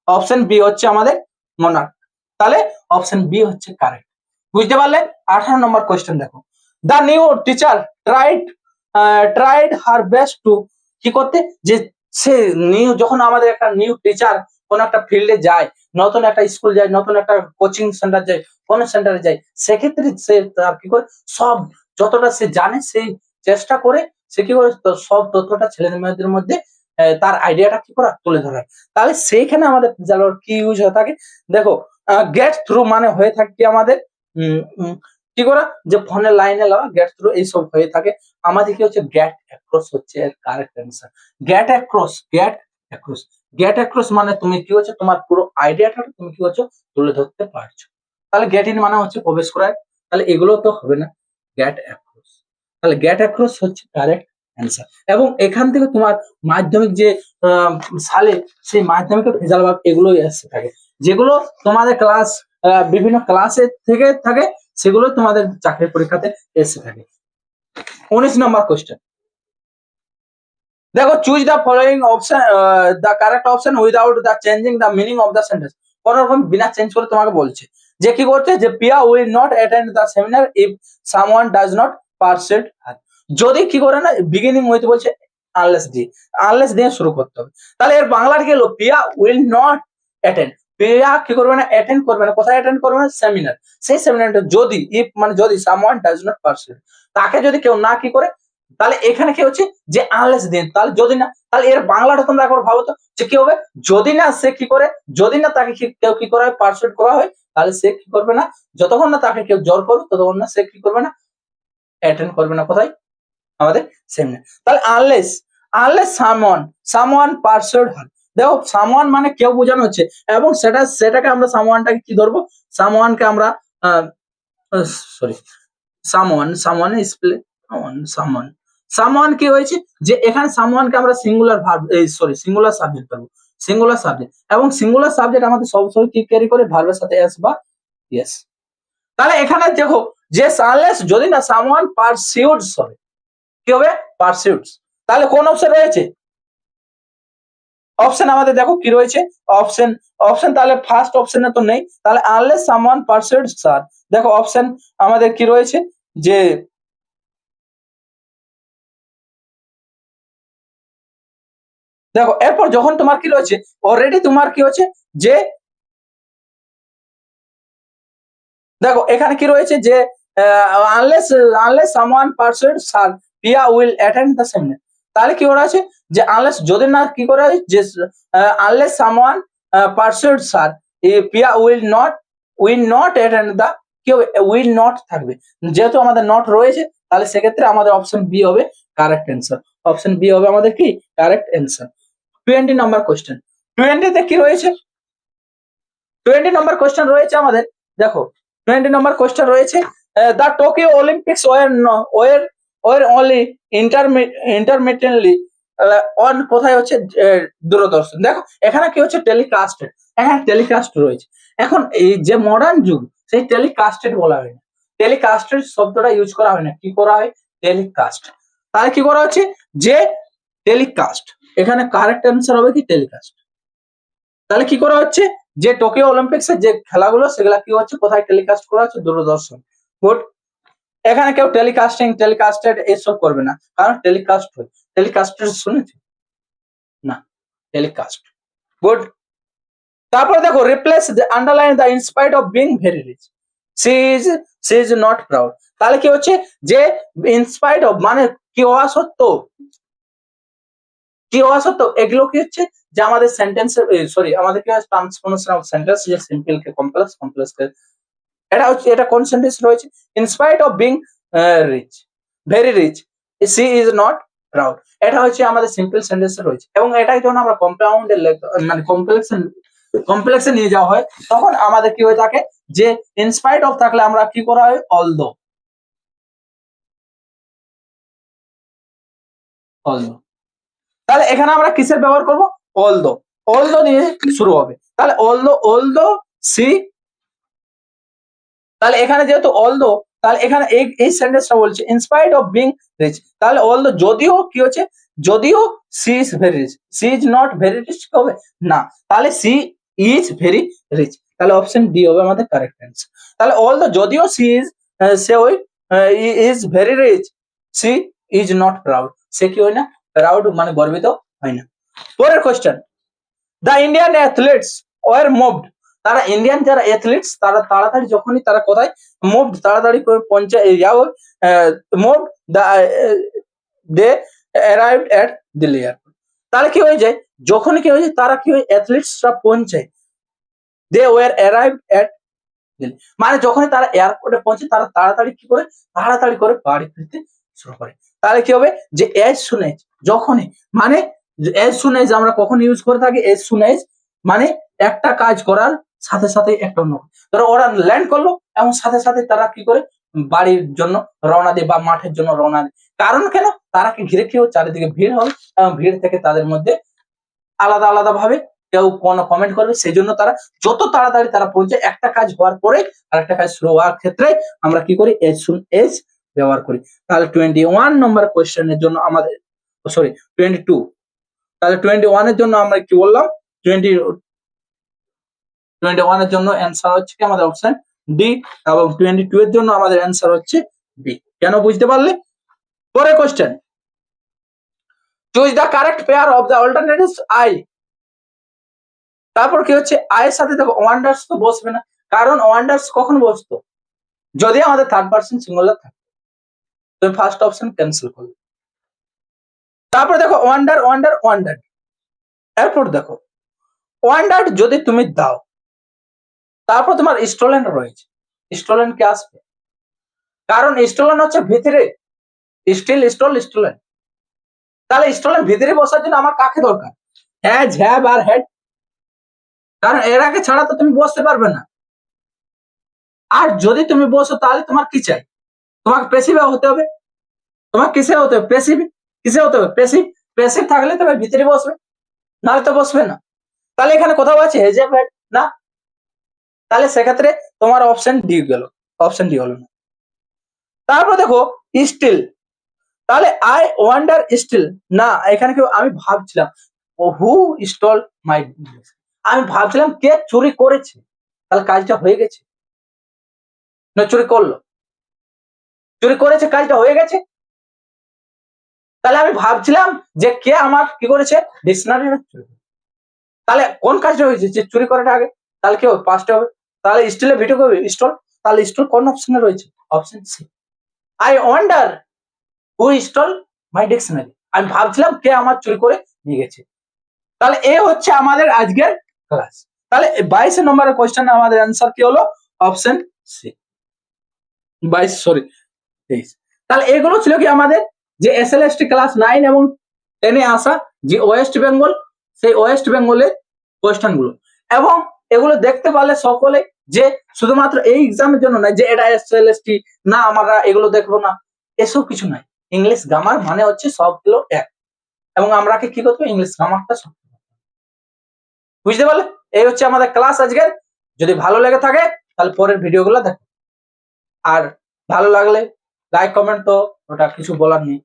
অপশন বি হচ্ছে আমাদের মোনার্ক, তাহলে অপশন বি হচ্ছে কারেক্ট। বুঝতে পারলে। 18 নম্বর কোশ্চেন দেখো, the new teacher tried her best to কি করতে, যে সে নিউ যখন আমাদের একটা নিউ টিচার কোন একটা ফিল্ডে যায়, নতুন একটা স্কুল যায়, নতুন একটা কোচিং সেন্টার যায়, কোন সেন্টারে যায়, সেক্ষেত্রে সে তার কি করে সব যতটা সে জানে সেই চেষ্টা করে সে কি করে সব তথ্যটা ছেলে মেয়েদের মধ্যে তার আইডিয়াটা কি করা তুলে ধরা। তাহলে সেইখানে আমাদের কি ইউজ হয়ে থাকে, দেখো গেট থ্রু মানে হয়ে থাকে কি আমাদের কি করা, যে ফোনের লাইনে লাগা গেট থ্রু এইসব হয়ে থাকে, আমাদের কি হচ্ছে গেট অ্যাক্রস হচ্ছে এর কারেক্ট অ্যান্সার। গেট অ্যাক্রস মানে তুমি কি হচ্ছে তোমার পুরো আইডিয়াটা তুমি কি হচ্ছে তুলে ধরতে পারছো। তাহলে গেট ইন মানে হচ্ছে প্রবেশ করা, তাহলে এগুলো তো হবে না, গেট অ্যাক্রস, তাহলে গেট অ্যাক্রস হচ্ছে কারেক্ট অ্যান্সার। এবং এখান থেকে তোমার মাধ্যমিক যে সালে সেই মাধ্যমিকের রেজাল্ট এগুলোই আসতে থাকে, যেগুলো তোমাদের ক্লাস বিভিন্ন ক্লাসে থেকে থাকে, সেগুলো তোমাদের চাকরির পরীক্ষাতে এসে থাকে। 19 নম্বর কোশ্চেন দেখো, choose the following option the correct option without the changing the meaning of the sentence. কোন রকম বিনা চেঞ্জ করে তোমাকে বলছে যে কি করছে, যে Pia will not attend the seminar if someone does not persuade her. যদি কি করে না বিগিনিং হইতে বলছে আনলেস দিয়ে শুরু করতে হবে, তাহলে এর বাংলার কি হলো পিয়া উইল নট অ্যাটেন্ড, পিয়া কি করবে না অ্যাটেন্ড করবে না, কোথায় অ্যাটেন্ড করবে না সেমিনার, সেই সেমিনারটা যদি ইফ মানে যদি সামওয়ান ডাজ নট পারসুয়েড, তাকে যদি কেউ না কি করে, তাহলে এখানে কি হচ্ছে যে আনলেস দিন, তাহলে যদি না, তাহলে এর বাংলাটা তোমরা একবার ভাবো তো যে কি হবে, যদি না সে কি করে, যদি না তাকে কেউ কি করা হয় পারসুয়েড করা হয়, তাহলে সে কি করবে না, যতক্ষণ না তাকে কেউ জোর করবে ততক্ষণ না সে কি করবে না অ্যাটেন্ড করবে না কোথায় আমাদের সেমিনার। তাহলে আনলেস সামওয়ান পারসুয়েড হন, দেখো সামওয়ান মানে কেউ বোঝানো হচ্ছে, এবং সেটাকে আমরা সামওয়ানটাকে কি ধরবো, সামওয়ানকে আমরা সরি সামওয়ান সামওয়ান কি হয়েছে, যে এখানে সামওয়ানকে আমরা সিঙ্গুলার ভার্ব সিঙ্গুলার সাবজেক্ট পাবো, সিঙ্গুলার সাবজেক্ট, এবং সিঙ্গুলার সাবজেক্ট আমাদের সবসময় কি ক্যারি করে ভার্বের সাথে এস বা ইয়েস। তাহলে এখানে দেখো যে আনলেস যদি না সামওয়ান পারসিউডস হবে, কি হবে পারসিউডস, তাহলে কোন অপশন রয়েছে, অপশন আমাদের দেখো কি রয়েছে, অপশন তাহলে ফার্স্ট অপশনে তো নেই, তাহলে আনলেস সামওয়ান পারসিউডস স্যার, দেখো অপশন আমাদের কি রয়েছে, যে দেখো এরপর যখন তোমার কি রয়েছে অলরেডি তোমার কি হচ্ছে, যে দেখো এখানে কি রয়েছে, যে unless someone persuade sir Pia will attend the seminar, তাহলে কি করা আছে, যে আনলেস যদি না কি করা হয়, যে unless someone persuade sir Pia will not attend the, কি হবে উইল নট থাকবে, যেহেতু আমাদের নট রয়েছে, তাহলে সেক্ষেত্রে আমাদের অপশন বি হবে কারেক্ট অ্যান্সার, অপশন বি হবে আমাদের কি কারেক্ট অ্যান্সার। 20 নম্বর কোশ্চেন, 20 তে কি রয়েছে, 20 নম্বর কোশ্চেন রয়েছে আমাদের, দেখো 20 নম্বর কোশ্চেন রয়েছে, the Tokyo Olympics were only intermediately on কোথায় হচ্ছে দূরদর্শন, দেখো এখানে কি হচ্ছে টেলিকাস্ট, এখানে টেলিকাস্ট রয়েছে। এখন এই যে মডার্ন যুগ, সেই টেলিকাস্টেড বলা হয় না, টেলিকাস্টেড শব্দটা ইউজ করা হয় না, কি করা হয় টেলিকাস্ট। তাহলে কি করা হচ্ছে যে টেলিকাস্ট, এখানে কারেক্ট অ্যান্সার হবে কি টেলিকাস্ট। তাহলে কি করা হচ্ছে যে টোকিও অলিম্পিক্সের যে খেলাগুলো সেগুলা কি হচ্ছে কোথায় টেলিকাস্ট করা হচ্ছে দূরদর্শন। গুড। এখানে কেউ টেলিকাস্টেড এসব করবে না, কারণ টেলিকাস্ট হয়, টেলিকাস্টেড শুনেছি না, টেলিকাস্ট। গুড। তারপরে দেখো replace underline the in spite of being very rich, she is not proud. তাহলে কি হচ্ছে যে ইনস্পাইট অফ মানে কি হওয়া সত্ত্বেও, কি হওয়া সত্ত্বেও এগুলো কি হচ্ছে যে আমাদের সেন্টেন্সের সরি আমাদের কি ট্রান্সফরমেশন অফ সেন্টেন্স, যে সিম্পল কে কমপ্লেক্স, কমপ্লেক্স কে এটা হচ্ছে, এটা কোন সেন্টেন্স রয়েছে in spite of being rich, very rich, she is not proud, এটা হচ্ছে আমাদের সিম্পল সেন্টেন্সে রয়েছে। এবং এটাই যখন আমরা কম্পাউন্ডে মানে কমপ্লেক্সে নিয়ে যাওয়া হয় তখন আমাদের কি হয়ে থাকে যে ইনস্পাইট অফ থাকলে আমরা কি করা হয় অলদো, অলদো। তাহলে এখানে আমরা কিসের ব্যবহার করব অলদো, অলদো দিয়ে শুরু হবে। তাহলে অলদো সি, তাহলে এখানে যেহেতু অলদো, তাহলে এখানে এই সেন্টেন্সটা বলছে ইনস্পাইট অফ বিং রিচ, তাহলে অলদো যদিও কি হচ্ছে, যদিও she is very rich, she is not very rich হবে না, তাহলে সি ইজ ভেরি রিচ, তাহলে অপশন ডি হবে আমাদের কারেক্ট অ্যান্সার। তাহলে অলদো যদিও সি ইজ সে ওই is very rich, she is not proud, সে কি হয় না প্রাউড মানে গর্বিত হয় না। পরের question, the Indian athletes were moved, তারা ইন্ডিয়ান যারা অ্যাথলিটস তারা তাড়াতাড়ি যখনই তারা কোথায় মুভড, তাড়াতাড়ি করে পৌঁছায়, মুভড দে অ্যারাইভড এট দিল্লি এয়ারপোর্ট। তাহলে কি হয়ে যায় যখনই কি হয়ে যায় তারা কি হয় অ্যাথলিটসরা পৌঁছায়, দে ওয়ার অ্যারাইভড এট দিল্লি, মানে যখনই তারা এয়ারপোর্টে পৌঁছে তারা তাড়াতাড়ি কি করে তাড়াতাড়ি করে বাড়ি ফিরতে শুরু করে। তাহলে কি হবে যে এজ সুন এজ, যখনই মানে এজ সুন এজ আমরা কখন ইউজ করে থাকি, এজ সুন এজ মানে একটা কাজ করার সাথে সাথে একটা অন্য, ধরো ওরা ল্যান্ড করলো এবং সাথে সাথে তারা কি করে বাড়ির জন্য রওনা দেয় বা মাঠের জন্য রওনা দেয়। কারণ কেন তারা কি ঘিরে কি হবে চারিদিকে ভিড় হবে এবং ভিড় থেকে তাদের মধ্যে আলাদা আলাদা ভাবে কেউ কোনো কমেন্ট করবে, সেই জন্য তারা যত তাড়াতাড়ি তারা পৌঁছে একটা কাজ হওয়ার পরে আরেকটা কাজ শুরু হওয়ার ক্ষেত্রে আমরা কি করি এজ সুন এজ ব্যবহার করি। তাহলে 21 নম্বর কোয়েশ্চেনের জন্য আমাদের সরি 22, তাহলে 21 এর জন্য আমরা কি বললাম 21 এর জন্য অ্যান্সার হচ্ছে কি আমাদের অপশন ডি, এবং 22 এর জন্য আমাদের অ্যান্সার হচ্ছে বি। কেন বুঝতে পারলে? পরের question, choose the correct pair of the alternatives I. তারপর কি হচ্ছে আয়ের সাথে দেখো ওয়ান্ডার্স তো বসবে না, কারণ ওয়ান্ডার্স কখন বসতো যদি আমাদের থার্ড পারসন সিঙ্গুলার থাকে, তুমি ফার্স্ট অপশন ক্যান্সেল করবে। তারপর দেখো ওয়ান্ডার ওয়ান্ডার ওয়ান্ডার, এরপর দেখো ওয়ান্ডার যদি তুমি দাও তারপর তোমার স্টোলেন রয়েছে, স্টোলেন কে আসবে, কারণ স্টোলেন হচ্ছে ভিতরে, স্টিল স্টল স্টোলেন, তাহলে স্টোলেন ভিতরে বসার জন্য আমার কাকে দরকার হ্যাজ হ্যাভ আর হেড, কারণ এর আগে ছাড়া তো তুমি বসতে পারবে না। আর যদি তুমি বসো তাহলে তোমার কি চাই, তোমাকে প্যাসিভ হতে হবে, তোমার কিসে হতে হবে প্যাসিভ, কিসে হতে হবে প্যাসিভ, প্যাসিভ থাকলে তুমি ভিতরে বসবে নাহলে তো বসবে না। তাহলে এখানে কোথাও আছে হেজ হ্যাভ হেড না, তাহলে সেক্ষেত্রে তোমার অপশন ডি গেল, অপশন ডি হলো না। তারপর দেখো স্টিল, তাহলে আই ওয়ান্ডার স্টিল না, এখানে কেউ আমি ভাবছিলাম হু স্টল মাই, আমি ভাবছিলাম কে চুরি করেছে, তাহলে কাজটা হয়ে গেছে না চুরি করলো, চুরি করেছে কাজটা হয়ে গেছে। তাহলে আমি ভাবছিলাম যে কে আমার কি করেছে ডিকশনারি, তাহলে কোন কাজটা হয়েছে যে চুরি করাটা আগে, তাহলে কি হবে পাঁচটা হবে, তাহলে স্টিলের ভিডিও হবে স্টল, তাহলে স্টল কোন অপশনে রয়েছে option C, I wonder who stole my dictionary, আমি ভাবছিলাম কে আমার চুরি করে নিয়ে গেছে। তাহলে এ হচ্ছে আমাদের আজকের ক্লাস। তাহলে 22 নম্বরের কোশ্চেন আমাদের অ্যান্সার কি হলো অপশন সি, 22 সরি 23। তাহলে এগুলো ছিল কি আমাদের যে এসএলএসটি ক্লাস 9 এবং 10 এ আসা যে ওয়েস্ট বেঙ্গল, সেই ওয়েস্ট বেঙ্গলের কোশ্চেন গুলো, এবং এগুলো দেখতে পারলে সকলে যে শুধুমাত্র এই এক্সামের জন্য নয় যে এটা এসএলএসটি না আমরা এগুলো দেখবো না, এসব কিছু নাই। ইংলিশ গ্রামার মানে হচ্ছে সবগুলো এক, এবং আমরা কি করতে হবে ইংলিশ গ্রামারটা বুঝতে পারলে? এই হচ্ছে আমাদের ক্লাস আজকের। যদি ভালো লেগে থাকে তাহলে পরের ভিডিওগুলো দেখো। আর ভালো লাগলে লাইক কমেন্ট, তো ওটা কিছু বলার নেই।